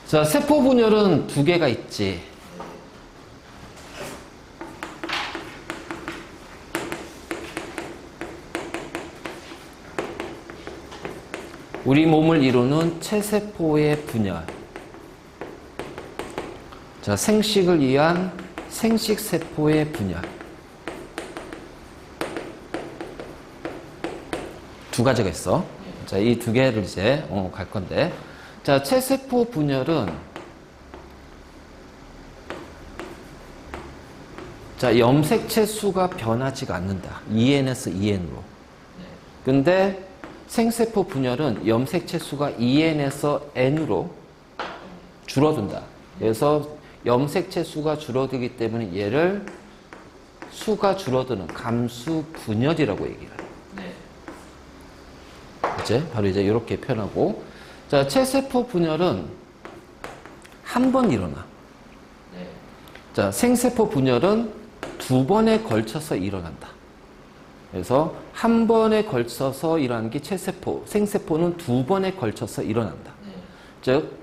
자, 세포 분열은 두 개가 있지. 우리 몸을 이루는 체세포의 분열. 자, 생식을 위한 생식세포의 분열. 두 가지가 있어. 자, 이 두 개를 이제 갈 건데. 자, 체세포 분열은 자, 염색체 수가 변하지가 않는다. EN에서 EN으로. 근데 생세포 분열은 염색체 수가 EN에서 N으로 줄어든다. 그래서 염색체 수가 줄어들기 때문에 얘를 수가 줄어드는 감수 분열이라고 얘기를 해요. 이제 바로 이제 이렇게 표현하고, 자, 체세포 분열은 한 번 일어나. 자, 생세포 분열은 두 번에 걸쳐서 일어난다. 그래서 한 번에 걸쳐서 일어나는 게 체세포, 생세포는 두 번에 걸쳐서 일어난다. 즉,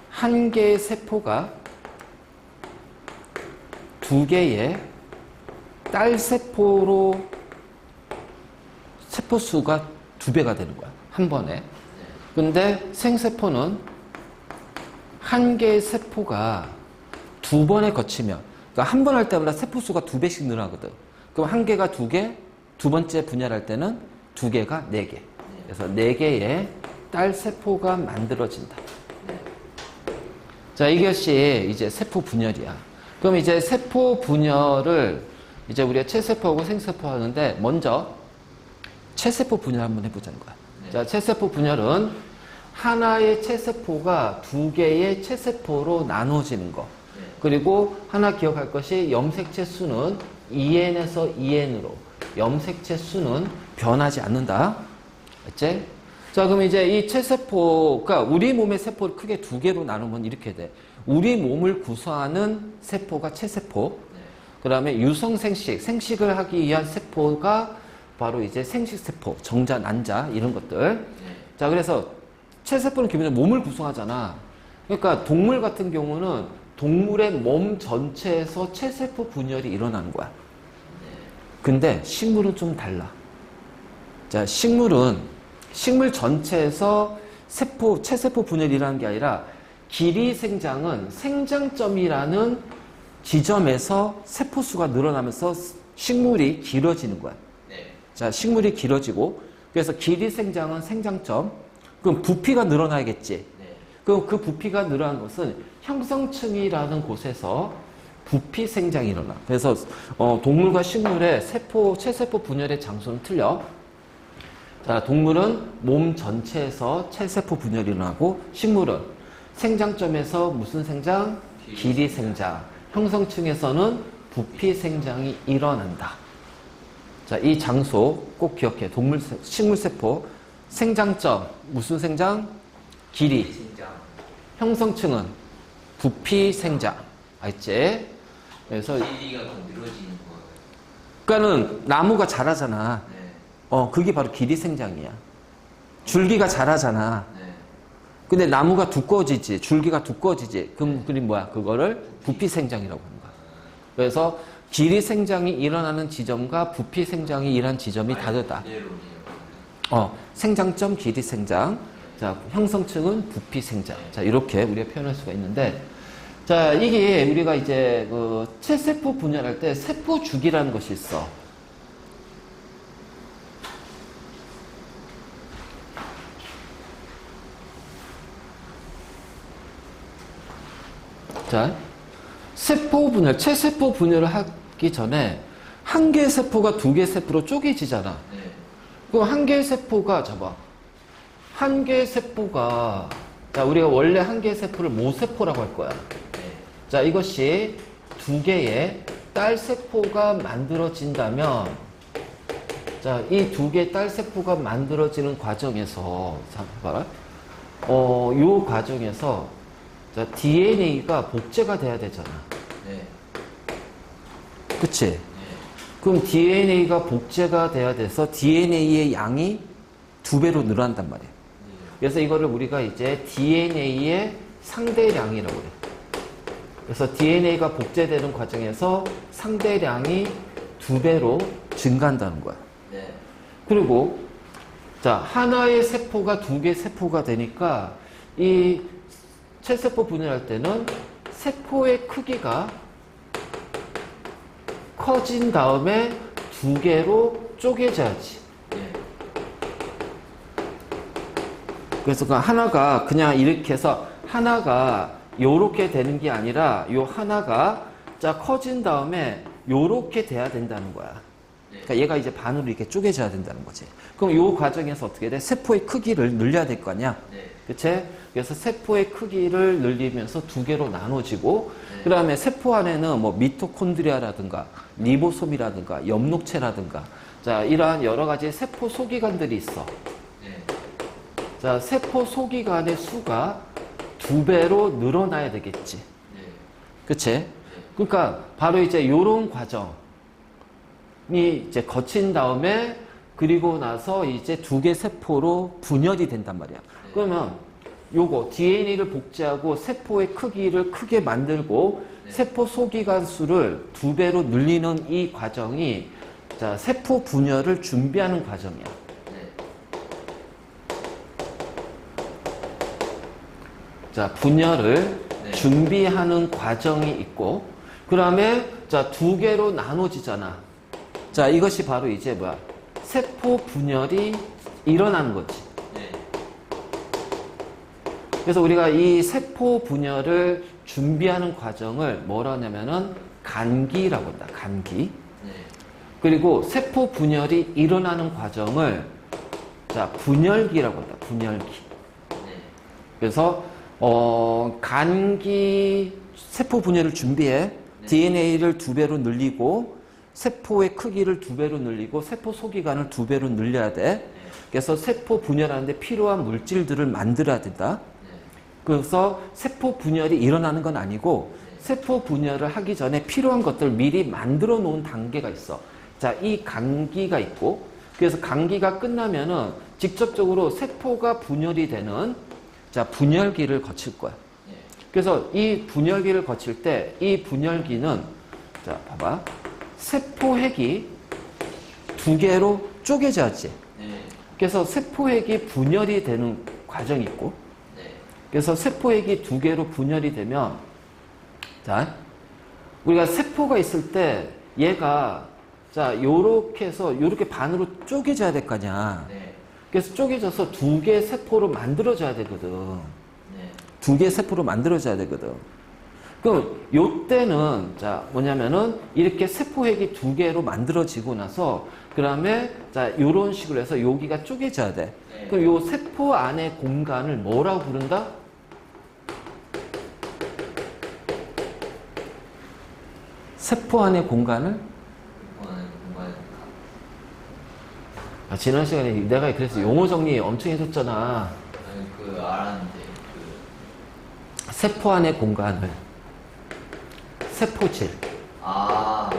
한 개의 세포가 두 개의 딸 세포로 세포 수가 두 배가 되는 거야. 한 번에. 근데 생세포는 한 개의 세포가 두 번에 거치면, 그러니까 한 번 할 때마다 세포 수가 두 배씩 늘어나거든. 그럼 한 개가 두 개, 두 번째 분열할 때는 두 개가 네 개. 그래서 네 개의 딸 세포가 만들어진다. 자, 이것이 이제 세포 분열이야. 그럼 이제 세포 분열을 이제 우리가 체세포하고 생세포 하는데, 먼저 체세포 분열 한번 해보자는 거야. 자, 체세포 분열은 하나의 체세포가 두 개의 체세포로 나눠지는 거. 그리고 하나 기억할 것이 염색체 수는 EN에서 EN으로 염색체 수는 변하지 않는다. 알지? 자, 그럼 이제 이 체세포가 우리 몸의 세포를 크게 두 개로 나누면 이렇게 돼. 우리 몸을 구성하는 세포가 체세포. 그 다음에 유성생식, 생식을 하기 위한 세포가 바로 이제 생식세포, 정자, 난자, 이런 것들. 자, 그래서 체세포는 기본적으로 몸을 구성하잖아. 그러니까 동물 같은 경우는 동물의 몸 전체에서 체세포 분열이 일어나는 거야. 근데 식물은 좀 달라. 자, 식물 전체에서 체세포 분열이 일어나는 게 아니라 길이 생장은 생장점이라는 지점에서 세포수가 늘어나면서 식물이 길어지는 거야. 자, 식물이 길어지고, 그래서 길이 생장은 생장점. 그럼 부피가 늘어나야겠지. 그럼 그 부피가 늘어난 것은 형성층이라는 곳에서 부피 생장이 일어나. 그래서 동물과 식물의 체세포 분열의 장소는 틀려. 자, 동물은 몸 전체에서 체세포 분열이 일어나고, 식물은 생장점에서 무슨 생장? 길이 생장. 형성층에서는 부피 생장이 일어난다. 자, 이 장소 꼭 기억해. 식물세포, 생장점, 무슨 생장? 길이. 형성층은 부피 생장. 알지? 그래서 길이가 더 늘어지는 거예요. 그러니까는 나무가 자라잖아. 그게 바로 길이 생장이야. 줄기가 자라잖아. 근데 나무가 두꺼워지지, 줄기가 두꺼워지지. 그럼 뭐야? 그거를 부피 생장이라고 하는 거야. 그래서 길이 생장이 일어나는 지점과 부피 생장이 일어나는 지점이 다르다. 생장점, 길이 생장. 자, 형성층은 부피 생장. 자, 이렇게 우리가 표현할 수가 있는데, 자, 이게 우리가 이제 그 체세포 분열할 때 세포 주기라는 것이 있어. 자, 세포 분열, 체세포 분열을 하기 전에 한 개의 세포가 두 개의 세포로 쪼개지잖아. 그럼 한 개의 세포가, 한 개의 세포가, 자, 우리가 원래 한 개의 세포를 모세포라고 할 거야. 자, 이것이 두 개의 딸 세포가 만들어진다면, 자, 이 두 개의 딸 세포가 만들어지는 과정에서, 자, 봐라. 요 과정에서, 자, DNA가 복제가 돼야 되잖아. 그치? 그럼 DNA가 복제가 돼야 돼서 DNA의 양이 두 배로 늘어난단 말이야. 그래서 이거를 우리가 이제 DNA의 상대량이라고 그래. 그래서 DNA가 복제되는 과정에서 상대량이 2배로 증가한다는 거야. 네. 그리고 자, 하나의 세포가 2개 세포가 되니까 이 체세포 분열할 때는 세포의 크기가 커진 다음에 2개로 쪼개져야지. 네. 그래서 그 하나가 그냥 이렇게 해서 하나가 요렇게 되는 게 아니라 요 하나가 자 커진 다음에 요렇게 돼야 된다는 거야. 그러니까 얘가 이제 반으로 이렇게 쪼개져야 된다는 거지. 그럼 요 과정에서 어떻게 돼? 세포의 크기를 늘려야 될 거 아니야? 네. 그치? 그래서 세포의 크기를 늘리면서 2개로 나눠지고, 그 다음에 세포 안에는 뭐 미토콘드리아라든가, 리보솜이라든가, 엽록체라든가, 자, 이러한 여러 가지 세포 소기관들이 있어. 네. 자, 세포 소기관의 수가 2배로 늘어나야 되겠지. 네. 그치? 그러니까 바로 이제 요런 과정이 이제 거친 다음에 그리고 나서 이제 2개 세포로 분열이 된단 말이야. 그러면 요거 DNA를 복제하고 세포의 크기를 크게 만들고 세포 소기관 수를 2배로 늘리는 이 과정이 자, 세포 분열을 준비하는 과정이야. 자, 분열을 준비하는 과정이 있고, 그 다음에 자, 2개로 나눠지잖아. 자, 이것이 바로 이제 뭐야? 세포 분열이 일어나는 거지. 그래서 우리가 이 세포 분열을 준비하는 과정을 뭐라 하냐면은 간기라고 한다. 간기. 그리고 세포 분열이 일어나는 과정을 자, 분열기라고 한다. 분열기. 그래서 간기 세포 분열을 준비해 DNA를 2배로 늘리고 세포의 크기를 2배로 늘리고 세포 소기관을 2배로 늘려야 돼. 그래서 세포 분열하는데 필요한 물질들을 만들어야 된다. 그래서 세포 분열이 일어나는 건 아니고 세포 분열을 하기 전에 필요한 것들 미리 만들어 놓은 단계가 있어. 자, 이 간기가 있고, 그래서 간기가 끝나면은 직접적으로 세포가 분열이 되는 자, 분열기를 거칠 거야. 그래서 이 분열기를 거칠 때 이 분열기는 자, 봐봐. 세포핵이 2개로 쪼개져야지. 그래서 세포핵이 분열이 되는 과정이 있고, 그래서 세포핵이 2개로 분열이 되면, 자, 우리가 세포가 있을 때 얘가, 자, 요렇게 해서 요렇게 반으로 쪼개져야 될 거 아니야. 그래서 쪼개져서 2개 세포로 만들어져야 되거든. 2개 세포로 만들어져야 되거든. 그럼 요때는, 자, 뭐냐면은 이렇게 세포핵이 2개로 만들어지고 나서, 그 다음에, 자, 요런 식으로 해서 여기가 쪼개져야 돼. 그럼 요 세포 안의 공간을 뭐라고 부른다? 세포 안의 공간을? 아, 지난 시간에 내가 그래서 용어 정리 엄청 해줬잖아. 그 알았는데 세포 안의 공간을 세포질. 아.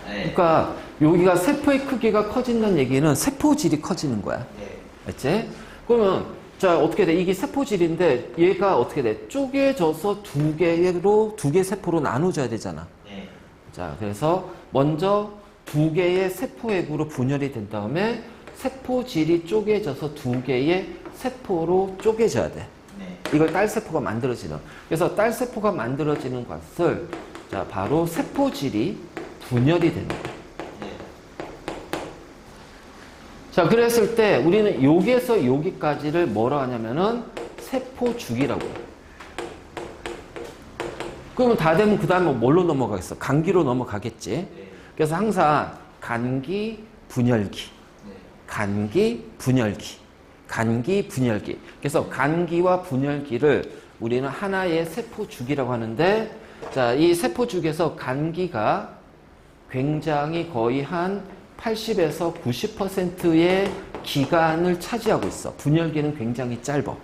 네. 그러니까 여기가 세포의 크기가 커진다는 얘기는 세포질이 커지는 거야. 네. 알지? 그러면 자, 어떻게 돼? 이게 세포질인데 얘가 어떻게 돼? 쪼개져서 2개 세포로 나눠져야 되잖아. 네. 자, 그래서 먼저 2개의 세포액으로 분열이 된 다음에 세포질이 쪼개져서 2개의 세포로 쪼개져야 돼. 네. 이걸 딸세포가 만들어지는. 그래서 딸세포가 만들어지는 것을 자, 바로 세포질이 분열이 되는 거야. 네. 자, 그랬을 때 우리는 여기에서 여기까지를 뭐라 하냐면은 세포주기라고 해. 그러면 다 되면 그 다음에 뭘로 넘어가겠어? 간기로 넘어가겠지. 네. 그래서 항상 간기, 분열기, 네. 간기, 분열기, 간기, 분열기. 그래서 간기와 분열기를 우리는 하나의 세포주기라고 하는데, 자, 이 세포주기에서 간기가 굉장히 거의 한 80에서 90%의 기간을 차지하고 있어. 분열기는 굉장히 짧아.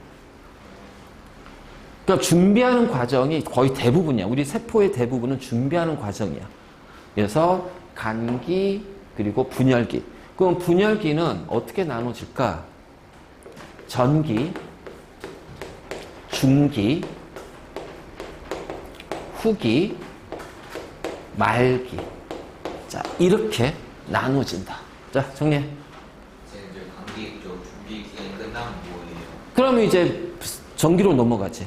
그러니까 준비하는 과정이 거의 대부분이야. 우리 세포의 대부분은 준비하는 과정이야. 그래서 간기 그리고 분열기. 그럼 분열기는 어떻게 나눠질까? 전기, 중기, 후기, 말기. 자, 이렇게 나눠진다. 자, 정리해. 선생님, 저 감기 쪽 준비 기간이 끝나면 뭐예요? 그러면 이제 전기로 넘어가지.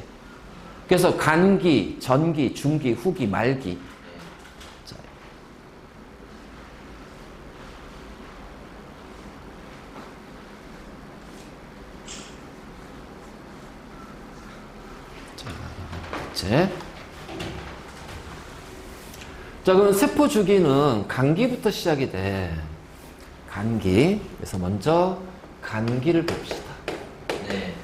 그래서 간기, 전기, 중기, 후기, 말기. 자, 이제 자, 그럼 세포 주기는 간기부터 시작이 돼. 간기. 그래서 먼저 간기를 봅시다. 네.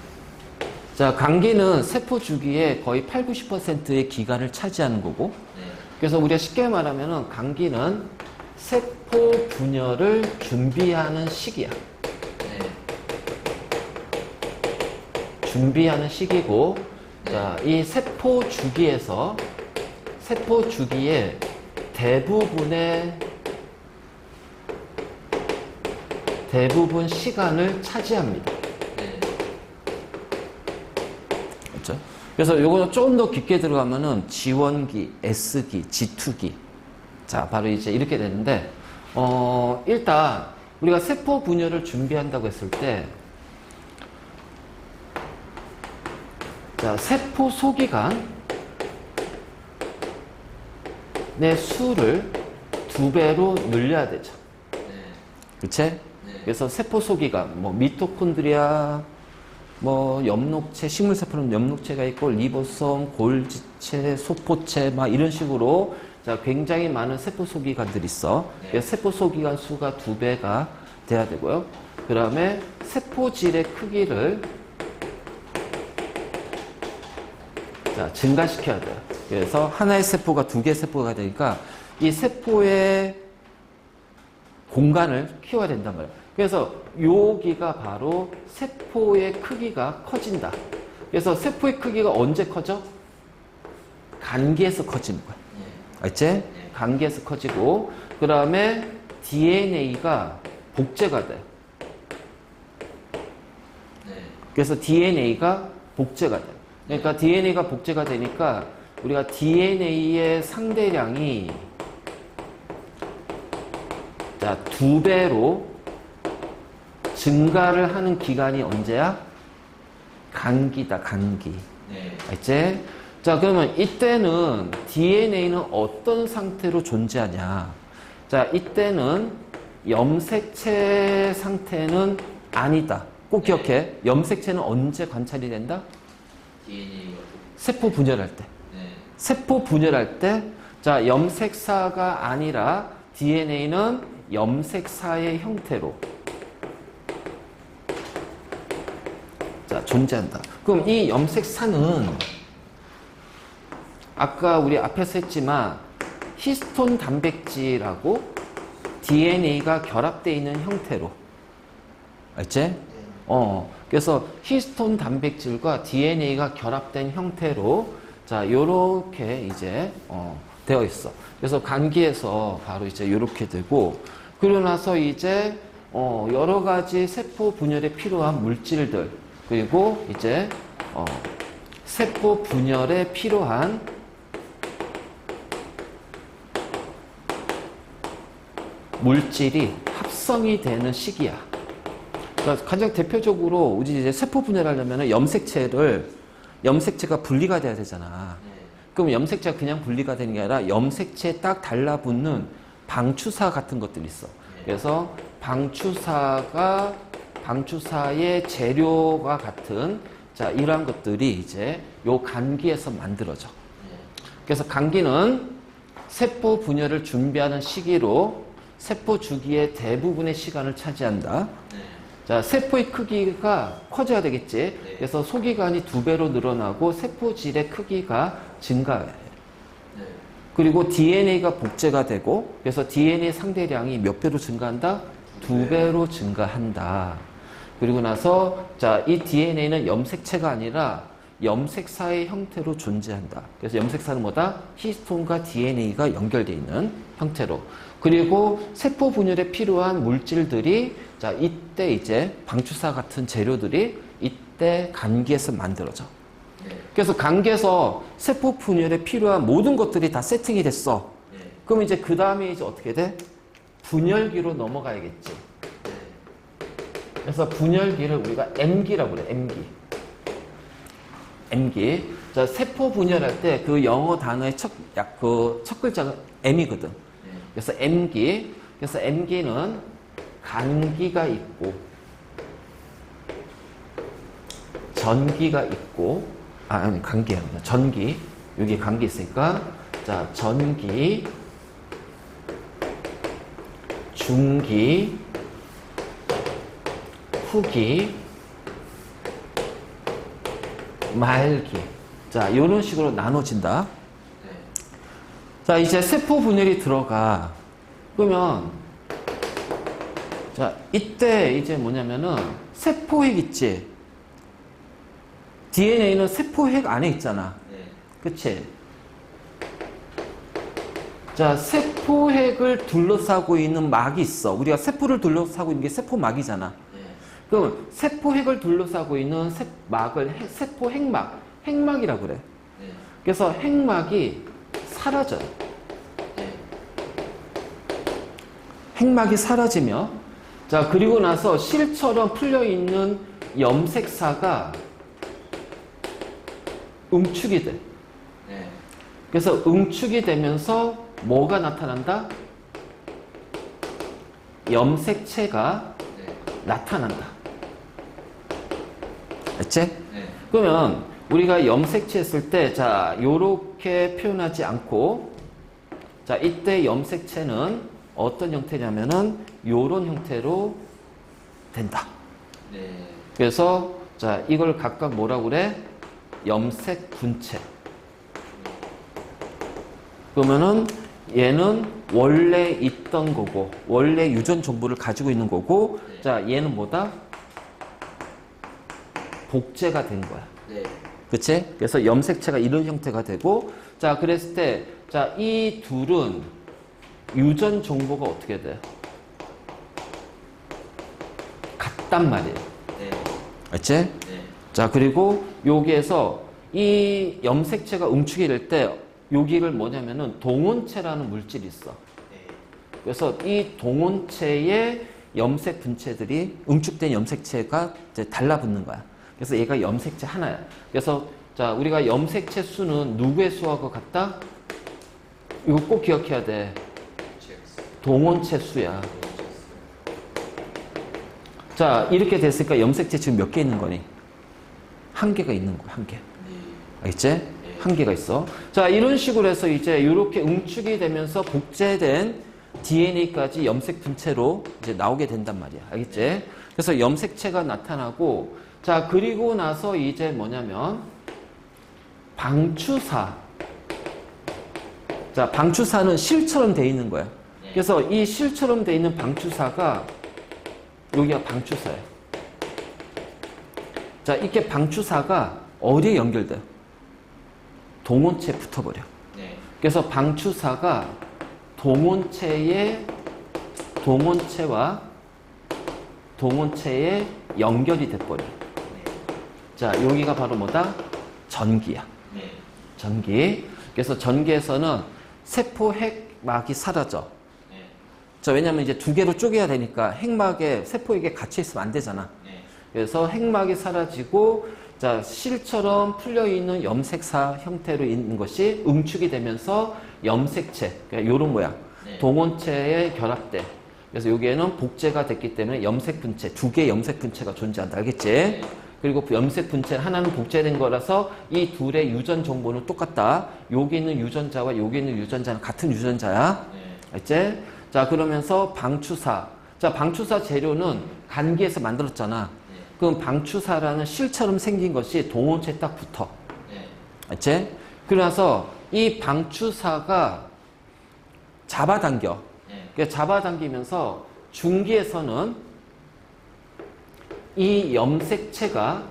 자, 간기는 세포 주기의 거의 8, 90%의 기간을 차지하는 거고, 네. 그래서 우리가 쉽게 말하면은 간기는 세포 분열을 준비하는 시기야. 네. 준비하는 시기고, 자, 이 세포 주기에서 세포 주기의 대부분 시간을 차지합니다. 네. 그렇죠? 그래서 요거는 조금 더 깊게 들어가면은 G1기, S기, G2기. 자, 바로 이제 이렇게 되는데, 일단 우리가 세포 분열을 준비한다고 했을 때, 자, 세포 소기관 내 수를 2배로 늘려야 되죠. 네. 그치? 네. 그래서 세포 소기관, 뭐 미토콘드리아, 뭐 엽록체, 식물세포는 엽록체가 있고 리보솜, 골지체, 소포체 막 이런 식으로 자, 굉장히 많은 세포 소기관들이 있어. 네. 그래서 세포 소기관 수가 2배가 돼야 되고요. 그 다음에 세포질의 크기를 자, 증가시켜야 돼요. 그래서 하나의 세포가 2개의 세포가 되니까 이 세포의 공간을 키워야 된단 말이에요. 그래서 여기가 바로 세포의 크기가 커진다. 그래서 세포의 크기가 언제 커져? 간기에서 커지는 거야. 네. 알지? 간기에서 커지고, 그 다음에 DNA가 복제가 돼. 네. 그래서 DNA가 복제가 돼. 그러니까 DNA가 복제가 되니까 우리가 DNA의 상대량이 자, 2배로 증가를 하는 기간이 언제야? 간기다, 간기. 네. 알지? 자, 그러면 이때는 DNA는 어떤 상태로 존재하냐? 자, 이때는 염색체 상태는 아니다. 꼭 기억해. 염색체는 언제 관찰이 된다? DNA가 세포 분열할 때. 네. 세포 분열할 때, 자, 염색사가 아니라 DNA는 염색사의 형태로 자, 존재한다. 그럼 이 염색사는 아까 우리 앞에서 했지만 히스톤 단백질하고 DNA가 결합되어 있는 형태로 알지? 그래서 히스톤 단백질과 DNA가 결합된 형태로 자, 요렇게 이제 되어 있어. 그래서 간기에서 바로 이제 요렇게 되고, 그러고 나서 이제 여러 가지 세포 분열에 필요한 물질들, 그리고 이제 세포 분열에 필요한 물질이 합성이 되는 시기야. 그러니까 가장 대표적으로 우리 이제 세포 분열하려면 염색체가 분리가 돼야 되잖아. 네. 그럼 염색체가 그냥 분리가 되는 게 아니라 염색체에 딱 달라붙는 방추사 같은 것들이 있어. 그래서 방추사의 재료가 같은 자, 이러한 것들이 이제 요 간기에서 만들어져. 네. 그래서 간기는 세포 분열을 준비하는 시기로 세포 주기의 대부분의 시간을 차지한다. 네. 자, 세포의 크기가 커져야 되겠지. 네. 그래서 소기관이 2배로 늘어나고 세포질의 크기가 증가해. 네. 그리고 DNA가 복제가 되고, 그래서 DNA 상대량이 몇 배로 증가한다? 2배로 증가한다. 그리고 나서, 자, 이 DNA는 염색체가 아니라 염색사의 형태로 존재한다. 그래서 염색사는 뭐다? 히스톤과 DNA가 연결되어 있는 형태로. 그리고 세포 분열에 필요한 물질들이, 자, 이때 이제 방추사 같은 재료들이 이때 간기에서 만들어져. 네. 그래서 간기에서 세포 분열에 필요한 모든 것들이 다 세팅이 됐어. 네. 그럼 이제 그 다음에 이제 어떻게 돼? 분열기로 넘어가야겠지. 네. 그래서 분열기를 우리가 M기라고 그래. M기. M기. 자, 세포 분열할 때 그 영어 단어의 첫 글자가 M이거든. 네. 그래서 M기. 그래서 M기는 간기가 있고, 전기가 있고, 아니, 간기야. 전기. 여기 간기 있으니까. 자, 전기, 중기, 후기, 말기. 자, 이런 식으로 나눠진다. 네. 자, 이제 세포 분열이 들어가. 그러면, 자, 이때 이제 뭐냐면은, 세포핵 있지? DNA는 세포핵 안에 있잖아. 네. 그치? 자, 세포핵을 둘러싸고 있는 막이 있어. 우리가 세포를 둘러싸고 있는 게 세포막이잖아. 네. 그럼 세포핵을 둘러싸고 있는 막을 세포핵막, 핵막이라고 그래. 네. 그래서 핵막이 사라져요. 네. 핵막이 사라지며, 자, 그리고 나서 실처럼 풀려있는 염색사가 응축이 돼. 네. 그래서 응축이 되면서 뭐가 나타난다? 염색체가 네. 나타난다. 알지? 네. 그러면 우리가 염색체 했을 때, 자, 요렇게 표현하지 않고, 자, 이때 염색체는 어떤 형태냐면은 요런 형태로 된다. 네. 그래서, 자, 이걸 각각 뭐라고 그래? 염색 분체. 그러면은 얘는 원래 있던 거고, 원래 유전 정보를 가지고 있는 거고, 네. 자, 얘는 뭐다? 복제가 된 거야. 네. 그치? 그래서 염색체가 이런 형태가 되고, 자, 그랬을 때, 자, 이 둘은 유전 정보가 어떻게 돼요? 같단 말이에요. 네. 알지? 네. 자, 그리고 여기에서 이 염색체가 응축이 될 때, 여기를 뭐냐면은 동원체라는 물질이 있어. 네. 그래서 이 동원체의 염색 분체들이 응축된 염색체가 이제 달라붙는 거야. 그래서 얘가 염색체 하나야. 그래서 자, 우리가 염색체 수는 누구의 수하고 같다? 이거 꼭 기억해야 돼. 동원체 수야. 자, 이렇게 됐으니까 염색체 지금 몇 개 있는 거니? 한 개가 있는 거야, 한 개. 네. 알겠지? 한 개가 있어. 자, 이런 식으로 해서 이제 이렇게 응축이 되면서 복제된 DNA까지 염색 분체로 이제 나오게 된단 말이야. 알겠지? 그래서 염색체가 나타나고, 자, 그리고 나서 이제 뭐냐면, 방추사. 자, 방추사는 실처럼 돼 있는 거야. 그래서 이 실처럼 돼 있는 방추사가, 여기가 방추사야. 자, 이렇게 방추사가 어디에 연결돼요? 동원체에 붙어버려. 네. 그래서 방추사가 동원체에 연결이 돼버려. 자, 여기가 바로 뭐다? 전기야. 네. 전기. 그래서 전기에서는 세포 핵막이 사라져. 네. 자, 왜냐면 이제 두 개로 쪼개야 되니까 핵막에, 세포에게 갇혀 있으면 안 되잖아. 네. 그래서 핵막이 사라지고, 자, 실처럼 풀려있는 염색사 형태로 있는 것이 응축이 되면서 염색체, 그러니까 요런 모양, 네. 동원체에 결합돼. 그래서 여기에는 복제가 됐기 때문에 염색 분체, 두 개의 염색 분체가 존재한다. 알겠지? 네. 그리고 염색 분체 하나는 복제된 거라서 이 둘의 유전 정보는 똑같다. 여기 있는 유전자와 여기 있는 유전자는 같은 유전자야. 네. 알지? 자, 그러면서 방추사. 자, 방추사 재료는 간기에서 만들었잖아. 네. 그럼 방추사라는 실처럼 생긴 것이 동원체에 딱 붙어. 네. 알지? 그래서 이 방추사가 잡아당겨. 네. 그러니까 잡아당기면서 중기에서는 이 염색체가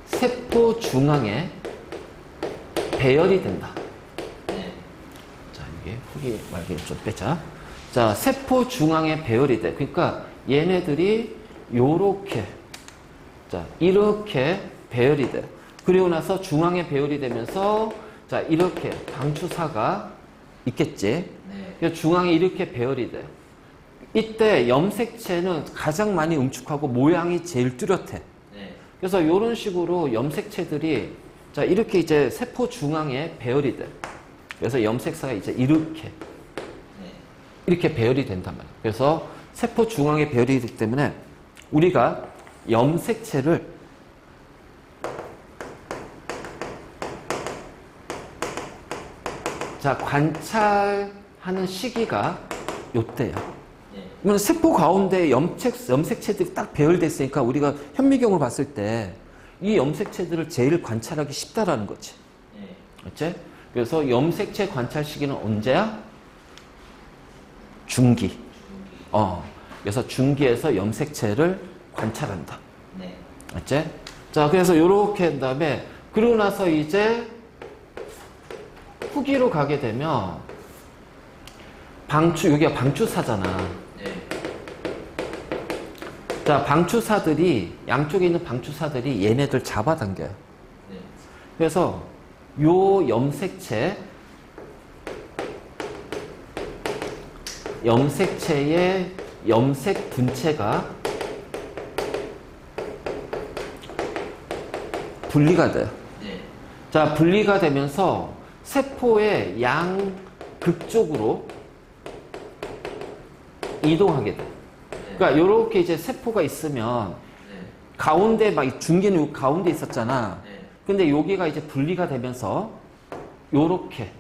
세포 중앙에 배열이 된다. 네. 자, 이게 후기 말기를 좀 빼자. 자, 세포 중앙에 배열이 돼. 그러니까 얘네들이 요렇게 자, 이렇게 배열이 돼. 그리고 나서 중앙에 배열이 되면서 자, 이렇게 방추사가 있겠지. 네. 그래서 중앙에 이렇게 배열이 돼. 이때 염색체는 가장 많이 응축하고 모양이 제일 뚜렷해. 네. 그래서 이런 식으로 염색체들이 자, 이렇게 이제 세포 중앙에 배열이 돼. 그래서 염색사가 이제 네. 이렇게 배열이 된단 말이야. 그래서 세포 중앙에 배열이 되기 때문에 우리가 염색체를 자, 관찰하는 시기가 요때야. 네. 그러면 세포 가운데 염색체들이 딱 배열됐으니까 우리가 현미경을 봤을 때 이 염색체들을 제일 관찰하기 쉽다라는 거지. 네. 그렇지? 그래서 염색체 관찰 시기는 언제야? 중기. 중기. 그래서 중기에서 염색체를 관찰한다. 네. 맞지? 자, 그래서 요렇게 한 다음에 그러고 나서 이제 후기로 가게 되면 여기가 방추사잖아. 네. 자, 방추사들이 양쪽에 있는 방추사들이 얘네들 잡아당겨요. 네. 그래서 요 염색체의 염색 분체가 분리가 돼요. 네. 자, 분리가 되면서 세포의 양극쪽으로 이동하게 돼. 그러니까 이렇게 이제 세포가 있으면 네. 가운데 막 중계는 요 가운데 있었잖아. 네. 근데 여기가 이제 분리가 되면서 요렇게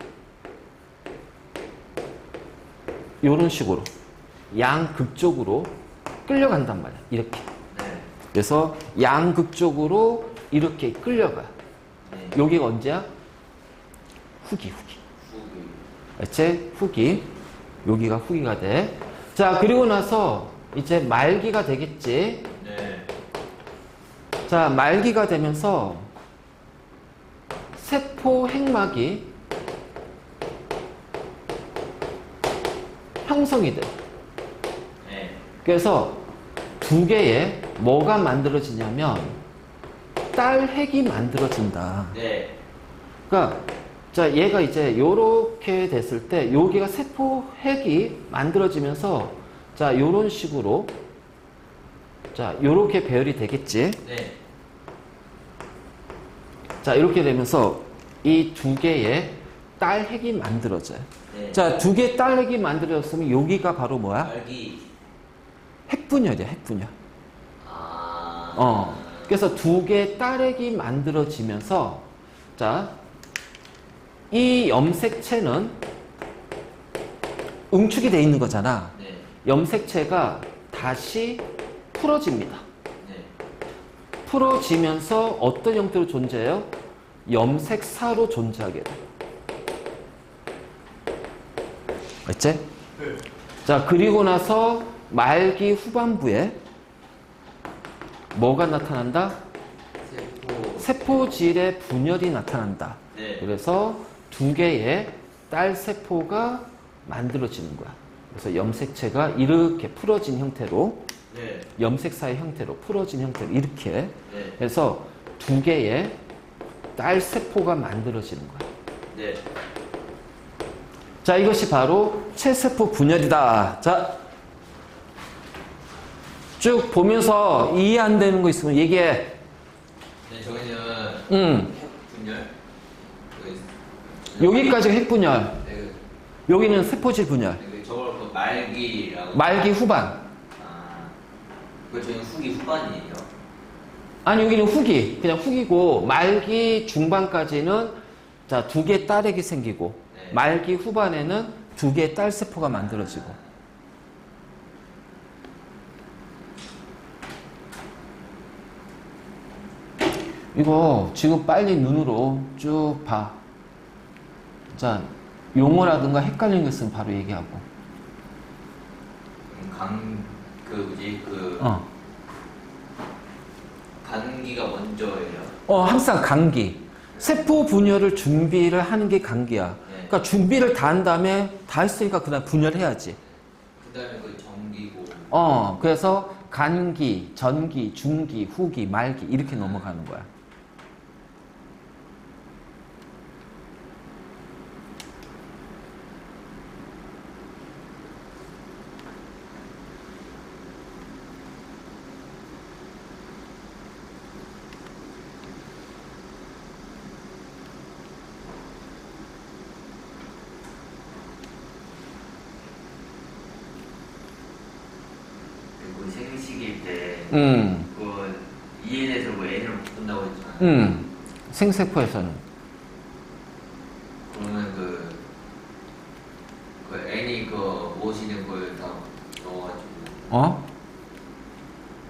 요런 식으로 양극쪽으로 끌려간단 말이야. 이렇게. 네. 그래서 양극쪽으로 이렇게 끌려가. 네. 여기가 언제야? 후기. 후기. 그렇지? 후기. 여기가 후기가 돼. 자, 그리고 나서 이제 말기가 되겠지. 네. 자, 말기가 되면서 세포 핵막이 형성이 돼. 네. 그래서 두 개의 뭐가 만들어지냐면 딸 핵이 만들어진다. 네. 그러니까 자, 얘가 이제 요렇게 됐을 때 여기가 세포 핵이 만들어지면서 자, 요런 식으로 자, 요렇게 배열이 되겠지. 네. 자, 이렇게 되면서 이 두 개의 딸 핵이 만들어져요. 네. 자, 두 개의 딸 핵이 만들어졌으면 여기가 바로 뭐야? 말기. 핵분열이야, 핵분열. 아. 그래서 두 개의 딸 핵이 만들어지면서 자, 이 염색체는 응축이 돼 있는 거잖아. 네. 염색체가 다시 풀어집니다. 네. 풀어지면서 어떤 형태로 존재해요? 염색사로 존재하게 돼. 맞지? 네. 자, 그리고 나서 말기 후반부에 뭐가 나타난다? 세포질의 분열이 나타난다. 네. 그래서 두 개의 딸 세포가 만들어지는 거야. 그래서 염색체가 이렇게 풀어진 형태로, 네. 염색사의 형태로, 풀어진 형태로 이렇게 네. 해서 두 개의 딸 세포가 만들어지는 거야. 네. 자, 이것이 바로 체세포 분열이다. 자, 쭉 보면서 이해 안 되는 거 있으면 얘기해. 네, 저기는 분열. 여기까지가 핵분열. 네. 여기는 세포질 분열. 저걸 그 말기라고. 말기 후반. 아. 그 저희는 후기 후반이에요. 아니, 여기는 후기. 그냥 후기고, 말기 중반까지는 자, 두 개의 딸액이 생기고, 네. 말기 후반에는 두 개의 딸 세포가 만들어지고. 이거 지금 빨리 눈으로 쭉 봐. 자, 용어라든가 헷갈리는 거 있으면 바로 얘기하고. 간기가 먼저예요. 항상 감기. 세포 분열을 준비를 하는 게 감기야. 네. 그러니까 준비를 다 한 다음에 다 했으니까 그다음 분열해야지. 그다음에 그 정기고. 그래서 간기, 전기, 중기, 후기, 말기 이렇게 넘어가는 거야. 그 생식일 때, 음. 그 EN에서 뭐 N을 붙는다고 했잖아요. 생세포에서는. 그러면 그 N이 그 무엇이는 걸 다 넣어가지고, 어?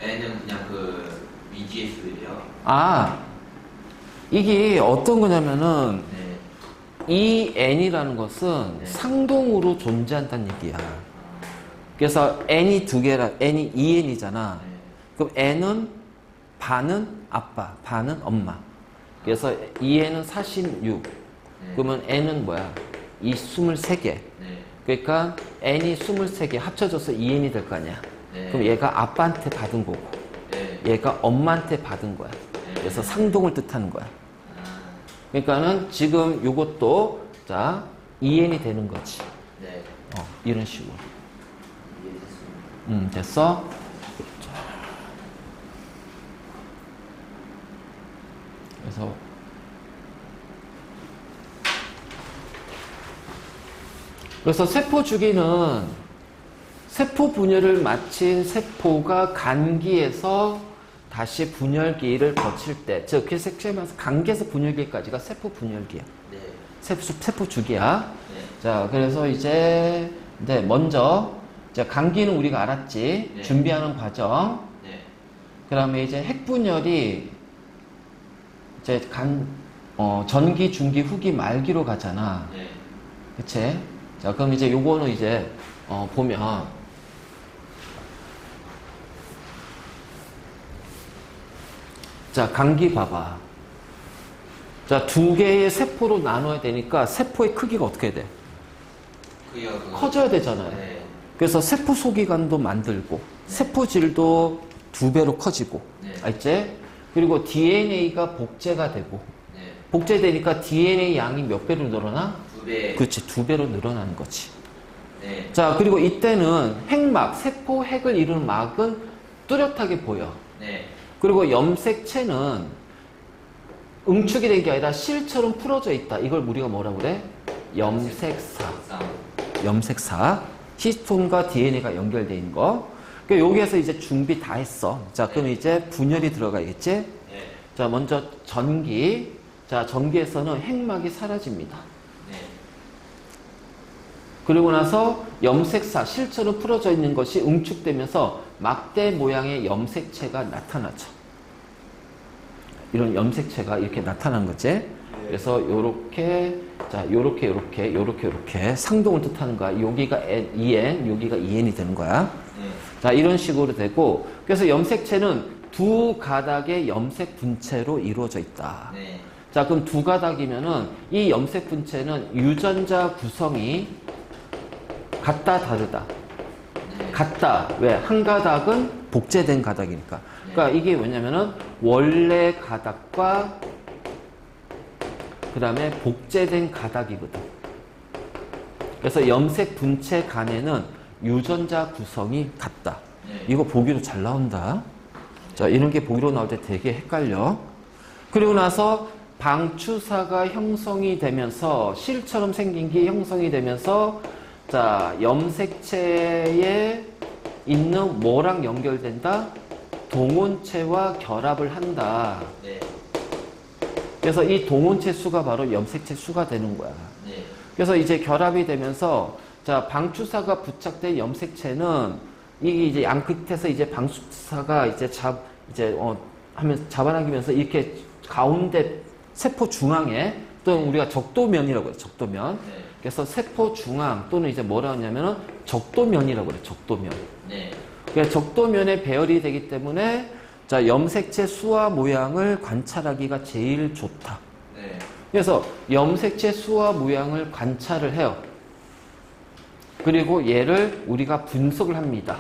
N은 그냥 그 미지의 수예요. 아, 이게 어떤 거냐면은, 네. 이 n이라는 것은 네. 상동으로 존재한다는 얘기야. 그래서 n이 두 개라, n이 2n이잖아. 네. 그럼 n은 반은 아빠, 반은 엄마. 그래서 2n은 46. 네. 그러면 n은 뭐야? 이 23개. 네. 그러니까 n이 23개 합쳐져서 2n이 될 거 아니야. 네. 그럼 얘가 아빠한테 받은 거고, 네. 얘가 엄마한테 받은 거야. 그래서 상동을 뜻하는 거야. 아, 그러니까는 지금 요것도 자 2n이 되는 거지. 네. 이런 식으로. 이해됐습니다. 됐어? 자. 그래서 세포 주기는 세포 분열을 마친 세포가 간기에서 다시 분열기를 거칠 때, 즉, 간기에서 분열기까지가 세포 분열기야. 네. 세포 주기야. 네. 자, 그래서 이제, 먼저, 자, 간기는 우리가 알았지. 네. 준비하는 과정. 네. 그 다음에 이제 핵분열이, 이제 전기, 중기, 후기, 말기로 가잖아. 네. 그치? 자, 그럼 이제 요거는 이제, 보면, 자, 간기 봐봐. 자, 두 개의 세포로 나눠야 되니까 세포의 크기가 어떻게 돼? 커져야 되잖아요. 네. 그래서 세포 소기관도 만들고, 세포질도 2배로 커지고, 네. 알지? 그리고 DNA가 복제가 되고, 네. 복제되니까 DNA 양이 몇 배로 늘어나? 2배. 그렇지, 2배로 늘어나는 거지. 네. 자, 그리고 이때는 핵막, 세포 핵을 이루는 막은 뚜렷하게 보여. 네. 그리고 염색체는 응축이 된 게 아니라 실처럼 풀어져 있다. 이걸 우리가 뭐라고 그래? 염색사. 염색사. 히스톤과 DNA가 연결되어 있는 거. 그러니까 여기에서 이제 준비 다 했어. 자, 그럼 이제 분열이 들어가겠지? 네. 자, 먼저 전기. 자, 전기에서는 핵막이 사라집니다. 네. 그리고 나서 염색사, 실처럼 풀어져 있는 것이 응축되면서 막대 모양의 염색체가 나타나죠. 이런 염색체가 이렇게 나타나는 거지. 그래서 요렇게, 자, 요렇게 상동을 뜻하는 거야. 여기가 EN, 여기가 EN이 되는 거야. 네. 자, 이런 식으로 되고, 그래서 염색체는 두 가닥의 염색 분체로 이루어져 있다. 네. 자, 그럼 두 가닥이면은 이 염색 분체는 유전자 구성이 같다, 다르다. 네. 같다. 왜? 한 가닥은 복제된 가닥이니까. 그러니까 이게 뭐냐면은 원래 가닥과 그 다음에 복제된 가닥이거든. 그래서 염색 분체 간에는 유전자 구성이 같다. 네. 이거 보기로 잘 나온다. 자, 이런 게 보기로 나올 때 되게 헷갈려. 그리고 나서 방추사가 형성이 되면서 실처럼 생긴 게 형성이 되면서 자, 염색체에 있는 뭐랑 연결된다? 동온체와 결합을 한다. 네. 그래서 이 동온체 수가 바로 염색체 수가 되는 거야. 네. 그래서 이제 결합이 되면서 자, 방추사가 부착된 염색체는 이게 이제 양 끝에서 이제 방추사가 이제 하면서 잡아당기면서 이렇게 가운데 세포 중앙에 또는 우리가 적도면이라고 해요. 적도면. 네. 그래서 세포 중앙 또는 이제 뭐라 하냐면은 적도면이라고 그래요. 적도면. 네. 그러니까 적도면에 배열이 되기 때문에 자, 염색체 수와 모양을 관찰하기가 제일 좋다. 네. 그래서 염색체 수와 모양을 관찰을 해요. 그리고 얘를 우리가 분석을 합니다.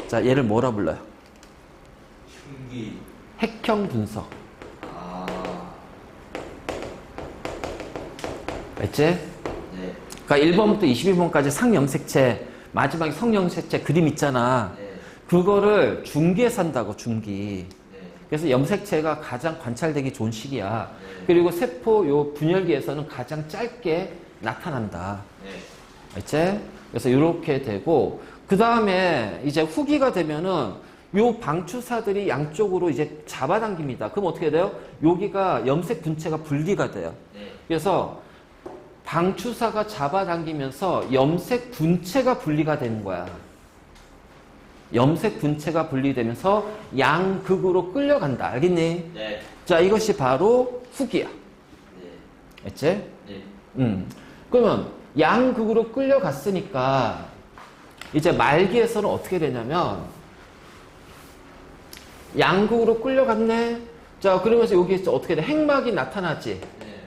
자, 얘를 뭐라 불러요? 중기. 핵형 분석. 아. 알지? 네. 그러니까 1번부터 22번까지 상염색체, 마지막에 성염색체 그림 있잖아. 네. 그거를 중기에서 한다고, 중기. 네. 그래서 염색체가 가장 관찰되기 좋은 시기야. 네. 그리고 세포 요 분열기에서는 가장 짧게 나타난다. 네. 알지? 그래서 이렇게 되고, 그 다음에 이제 후기가 되면은 요 방추사들이 양쪽으로 이제 잡아당깁니다. 그럼 어떻게 돼요? 여기가 염색 분체가 분리가 돼요. 네. 그래서 방추사가 잡아당기면서 염색 분체가 분리가 되는 거야. 염색 분체가 분리되면서 양극으로 끌려간다. 알겠니? 네. 자, 이것이 바로 후기야. 네. 알지? 네. 그러면 양극으로 끌려갔으니까 이제 말기에서는 어떻게 되냐면 양극으로 끌려갔네. 자, 그러면서 여기 어떻게 돼? 핵막이 나타나지. 네.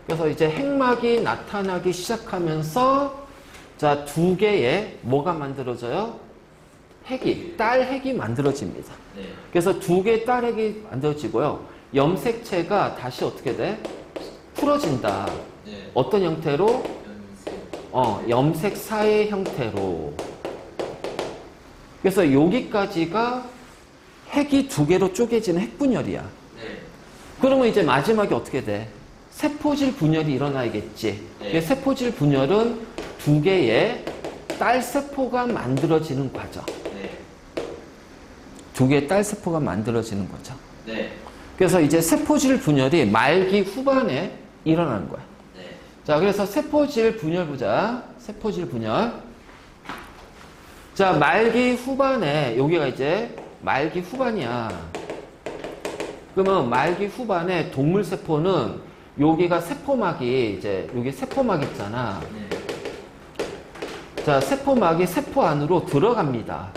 그래서 이제 핵막이 나타나기 시작하면서 자, 두 개의 뭐가 만들어져요? 핵이, 딸 핵이 만들어집니다. 네. 그래서 두 개의 딸 핵이 만들어지고요. 염색체가 다시 어떻게 돼? 풀어진다. 네. 어떤 형태로? 연색. 염색사의 형태로. 그래서 여기까지가 핵이 두 개로 쪼개지는 핵분열이야. 네. 그러면 이제 마지막에 어떻게 돼? 세포질 분열이 일어나야겠지. 네. 세포질 분열은 두 개의 딸 세포가 만들어지는 과정. 네. 두 개의 딸 세포가 만들어지는 거죠. 네. 그래서 이제 세포질 분열이 말기 후반에 일어나는 거야. 네. 자, 그래서 세포질 분열 보자. 세포질 분열. 자, 말기 후반에, 여기가 이제 말기 후반이야. 그러면 말기 후반에 동물 세포는 여기가 세포막이 이제 여기 세포막 있잖아. 네. 자, 세포막이 세포 안으로 들어갑니다.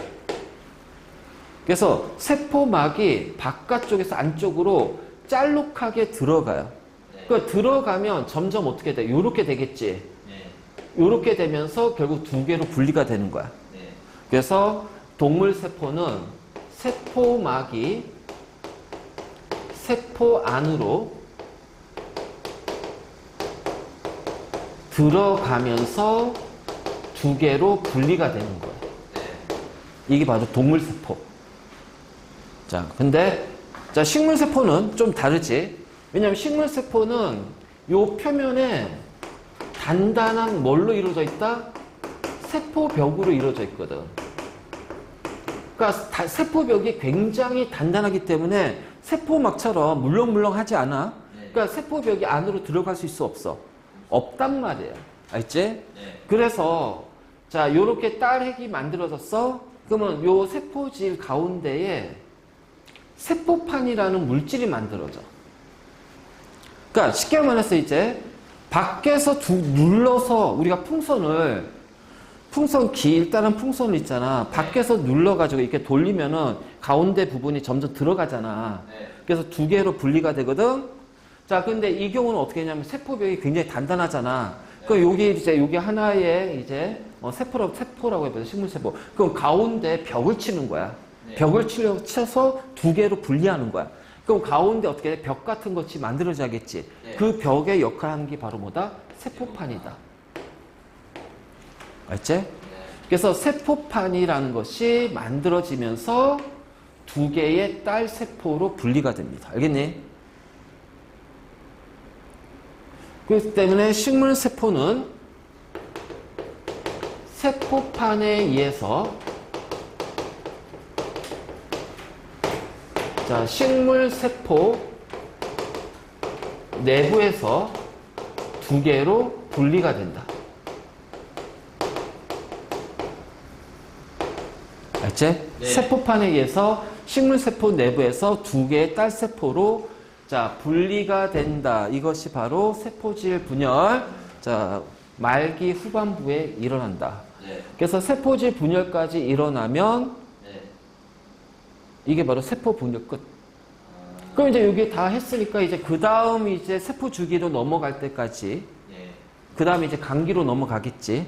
그래서 세포막이 바깥쪽에서 안쪽으로 짤록하게 들어가요. 네. 그 들어가면 점점 어떻게 돼? 요렇게 되겠지. 네. 요렇게 되면서 결국 두 개로 분리가 되는 거야. 네. 그래서 동물 세포는 세포막이 세포 안으로 들어가면서 두 개로 분리가 되는 거예요. 네. 이게 바로 동물 세포. 자, 근데 자, 식물 세포는 좀 다르지. 왜냐하면 식물 세포는 요 표면에 단단한 뭘로 이루어져 있다? 세포벽으로 이루어져 있거든. 그러니까 세포벽이 굉장히 단단하기 때문에 세포막처럼 물렁물렁하지 않아. 그러니까 세포벽이 안으로 들어갈 수 있어 없어? 없단 말이에요. 알지? 네. 그래서 자, 요렇게 딸 핵이 만들어졌어. 그러면 요 세포질 가운데에 세포판이라는 물질이 만들어져. 그러니까 쉽게 말해서 이제 밖에서 눌러서 우리가 풍선 길다란 풍선을 있잖아. 밖에서 눌러가지고 이렇게 돌리면은 가운데 부분이 점점 들어가잖아. 네. 그래서 두 개로 분리가 되거든. 자, 근데 이 경우는 어떻게 하냐면 세포벽이 굉장히 단단하잖아. 그 여기 하나의 이제 세포라고 해봐요. 식물세포. 그럼 가운데 벽을 치는 거야. 네. 벽을 쳐서 두 개로 분리하는 거야. 그럼 가운데 어떻게 돼? 벽 같은 것이 만들어져야겠지. 네. 그 벽의 역할을 하는 게 바로 뭐다? 세포판이다. 알지? 네. 그래서 세포판이라는 것이 만들어지면서 두 개의 딸 세포로 분리가 됩니다. 알겠니? 그렇기 때문에 식물 세포는 세포판에 의해서 자, 식물 세포 내부에서 두 개로 분리가 된다. 알지? 네. 세포판에 의해서 식물세포 내부에서 두 개의 딸세포로 자, 분리가 된다. 이것이 바로 세포질 분열. 자, 말기 후반부에 일어난다. 네. 그래서 세포질 분열까지 일어나면 네. 이게 바로 세포 분열 끝. 아. 그럼 이제 여기 다 했으니까 이제 그 다음 이제 세포 주기로 넘어갈 때까지 네. 그 다음에 이제 간기로 넘어가겠지.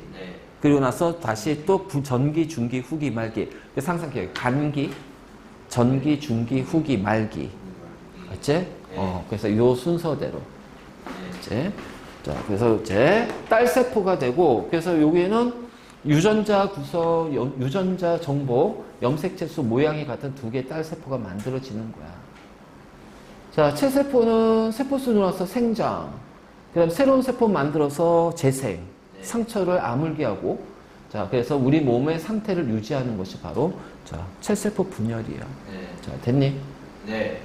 그리고 나서 다시 또 전기, 중기, 후기, 말기. 그래서 항상 기억해. 간기, 전기, 중기, 후기, 말기. 맞지? 그래서 요 순서대로. 네. 이제 자, 그래서 이제 딸 세포가 되고, 그래서 여기에는 유전자 구성, 유전자 정보, 염색체수 모양이 같은 두 개의 딸 세포가 만들어지는 거야. 자, 체세포는 세포순으로서 생장, 그다음 새로운 세포 만들어서 재생, 네. 상처를 아물게 하고, 자, 그래서 우리 몸의 상태를 유지하는 것이 바로 자, 체세포 분열이에요. 네. 자, 됐니? 네.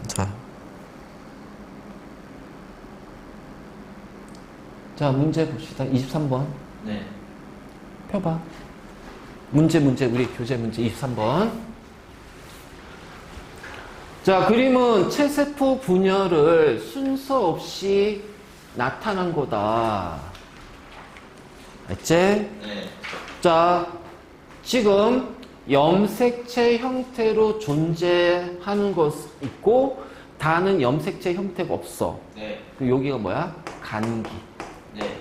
자. 자, 문제 봅시다. 23번. 네. 펴봐. 문제, 우리 교재 문제 23번. 자, 그림은 체세포 분열을 순서 없이 나타난 거다. 알지? 네. 자, 지금 염색체 형태로 존재하는 것 있고, 다는 염색체 형태가 없어. 네. 그리고 여기가 뭐야? 간기. 네.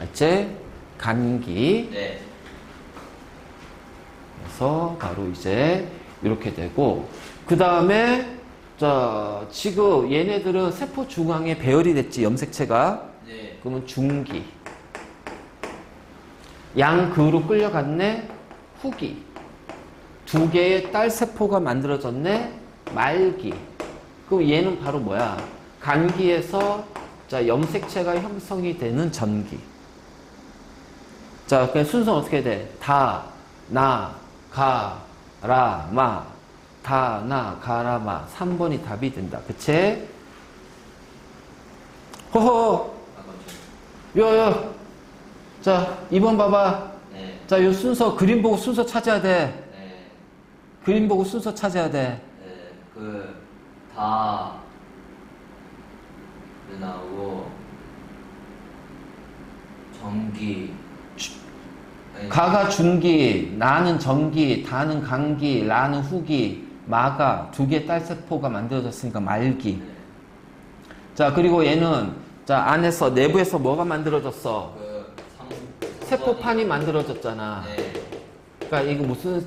알지? 간기. 네. 그래서 바로 이제 이렇게 되고, 그 다음에 자, 지금 얘네들은 세포 중앙에 배열이 됐지, 염색체가. 네. 그러면 중기. 양극으로 끌려갔네, 후기. 두 개의 딸 세포가 만들어졌네, 말기. 그럼 얘는 바로 뭐야? 간기에서 자, 염색체가 형성이 되는 전기. 자, 그냥 순서는 어떻게 돼? 다, 나, 가, 라, 마. 다, 나, 가, 라, 마. 3번이 답이 된다. 그치? 허허. 야. 자, 2번 봐봐. 네. 자, 요 순서, 그림 보고 순서 찾아야 돼. 네. 그림 보고 순서 찾아야 돼. 네. 다 나오고 전기. 아니, 가가 중기, 나는 전기, 다는 간기, 라는 후기, 마가 두 개의 딸 세포가 만들어졌으니까 말기. 네. 자, 그리고 얘는 자, 안에서 내부에서 뭐가 만들어졌어? 세포판이 만들어졌잖아. 네. 그러니까 이거 무슨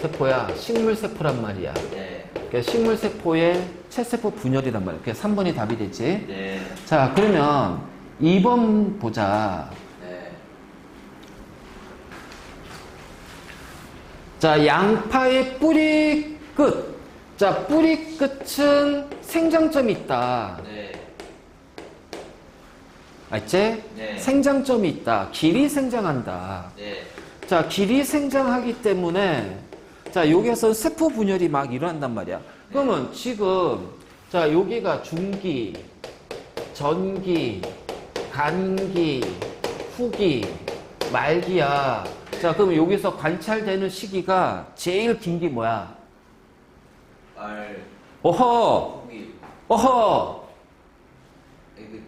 세포야? 식물 세포란 말이야. 네. 그러니까 식물 세포의 체세포 분열이란 말이야. 그래서 3번이 답이 되지. 네. 자, 그러면 2번 보자. 네. 자, 양파의 뿌리 끝. 자, 뿌리 끝은 생장점이 있다. 네. 알지? 네. 생장점이 있다. 길이 생장한다. 네. 자, 길이 생장하기 때문에 자, 여기에서 세포 분열이 막 일어난단 말이야. 그러면 지금 자, 여기가 중기, 전기, 간기, 후기, 말기야. 자, 그럼 여기서 관찰되는 시기가 제일 긴 게 뭐야? 알. 어허! 후기. 어허! 이거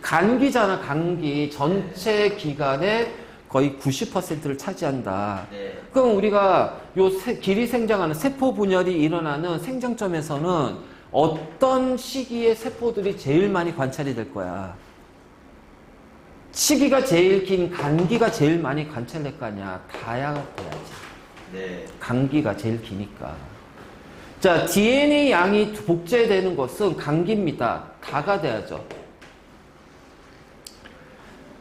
간기잖아, 간기. 전체 기간의 거의 90%를 차지한다. 네. 그럼 우리가 요 길이 생장하는 세포 분열이 일어나는 생장점에서는 어떤 시기에 세포들이 제일 많이 관찰이 될 거야? 시기가 제일 긴 간기가 제일 많이 관찰될 거 아니야. 다야 돼야지. 네. 간기가 제일 기니까. 자, DNA 양이 복제되는 것은 간기입니다. 다가 돼야죠.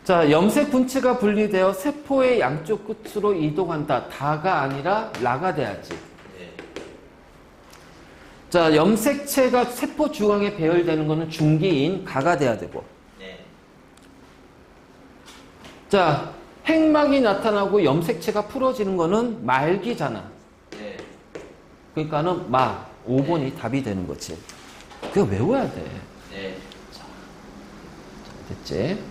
자, 염색 분체가 분리되어 세포의 양쪽 끝으로 이동한다. 다가 아니라 라가 돼야지. 네. 자, 염색체가 세포 중앙에 배열되는 것은 중기인 가가 돼야 되고. 네. 자, 핵막이 나타나고 염색체가 풀어지는 것은 말기잖아. 네. 그러니까는 마, 5번이 답이 되는 거지. 그거 외워야 돼. 네. 됐지?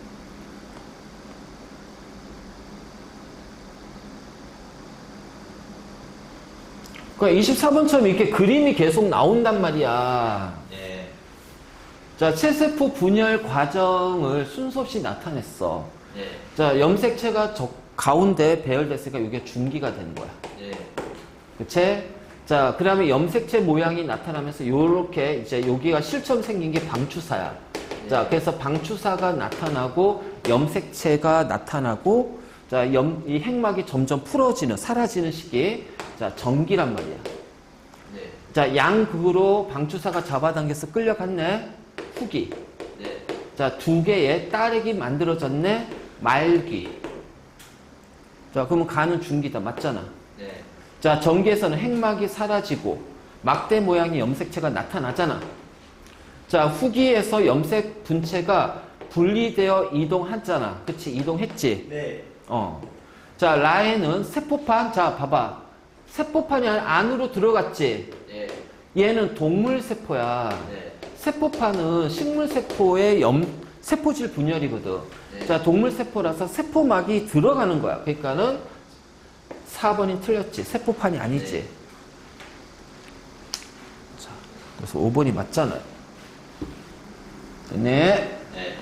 그러니까 24번처럼 이렇게 그림이 계속 나온단 말이야. 네. 자, 체세포 분열 과정을 순서 없이 나타냈어. 네. 자, 염색체가 가운데 배열됐으니까 이게 중기가 되는 거야. 네. 그치? 자, 그 다음에 염색체 모양이 나타나면서 요렇게 이제 여기가 실처럼 생긴 게 방추사야. 자, 그래서 방추사가 나타나고 염색체가 나타나고 자, 이 핵막이 점점 풀어지는, 사라지는 시기에 자, 전기란 말이야. 네. 자, 양극으로 방추사가 잡아당겨서 끌려갔네. 후기. 네. 자, 두 개의 딸액이 만들어졌네. 말기. 자, 그러면 가는 중기다. 맞잖아. 네. 자, 전기에서는 핵막이 사라지고 막대 모양의 염색체가 나타나잖아. 자, 후기에서 염색 분체가 분리되어 이동하잖아. 그치? 이동했지? 네. 자, 라에는 세포판. 자, 봐봐. 세포판이 안으로 들어갔지? 네. 얘는 동물 세포야. 네. 세포판은 식물 세포의 세포질 분열이거든. 네. 자, 동물 세포라서 세포막이 들어가는 거야. 그러니까는 4번이 틀렸지. 세포판이 아니지. 네. 자, 그래서 5번이 맞잖아요. 네. 네.